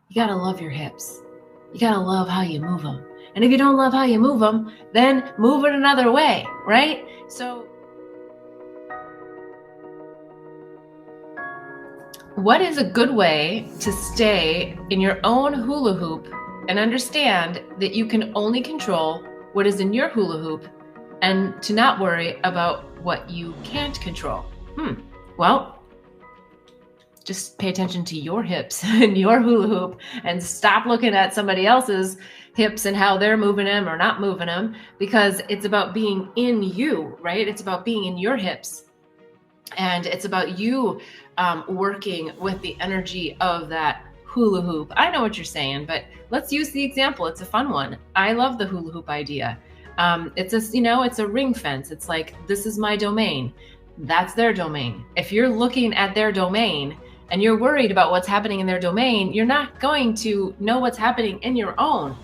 You got to love your hips. You got to love how you move them. And if you don't love how you move them, then move it another way, right? So what is a good way to stay in your own hula hoop and understand that you can only control what is in your hula hoop and to not worry about what you can't control? Well, just pay attention to your hips and your hula hoop and stop looking at somebody else's hips and how they're moving them or not moving them, because it's about being in you, right? It's about being in your hips. And it's about you working with the energy of that hula hoop. I know what you're saying, but let's use the example. It's a fun one. I love the hula hoop idea. It's a ring fence. It's like, this is my domain. That's their domain. If you're looking at their domain and you're worried about what's happening in their domain, you're not going to know what's happening in your own.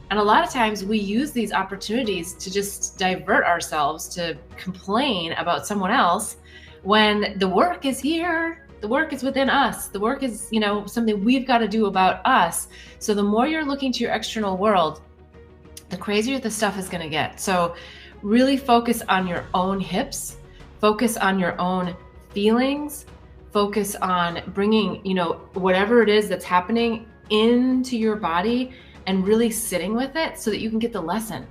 And a lot of times we use these opportunities to just divert ourselves, to complain about someone else, when the work is here. The work is within us. The work is, something we've got to do about us. So the more you're looking to your external world, the crazier the stuff is going to get. So really focus on your own hips, focus on your own feelings, focus on bringing, whatever it is that's happening into your body and really sitting with it so that you can get the lesson.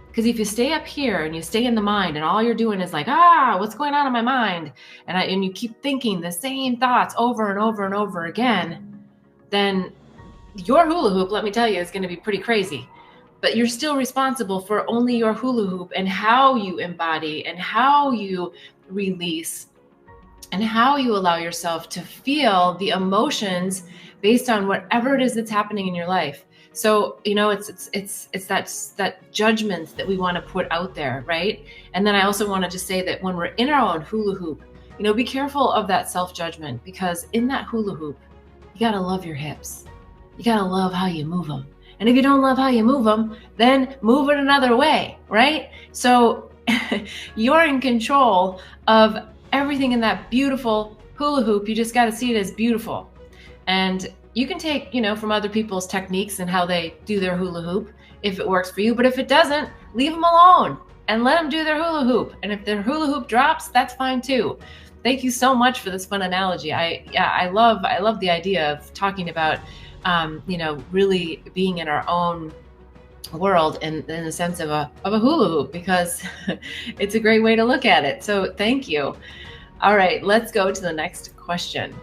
Because if you stay up here and you stay in the mind and all you're doing is like, what's going on in my mind? And you keep thinking the same thoughts over and over and over again, then your hula hoop, let me tell you, is going to be pretty crazy. But you're still responsible for only your hula hoop and how you embody and how you release and how you allow yourself to feel the emotions based on whatever it is that's happening in your life. So, it's that judgment that we want to put out there, right? And then I also want to just say that when we're in our own hula hoop, be careful of that self-judgment, because in that hula hoop, you got to love your hips. You got to love how you move them. And if you don't love how you move them, then move it another way, right? So you're in control of everything in that beautiful hula hoop. You just got to see it as beautiful. And you can take, from other people's techniques and how they do their hula hoop if it works for you. But if it doesn't, leave them alone and let them do their hula hoop. And if their hula hoop drops, that's fine too. Thank you so much for this fun analogy. I love the idea of talking about, really being in our own world in the sense of a hula hoop, because it's a great way to look at it. So thank you. All right, let's go to the next question.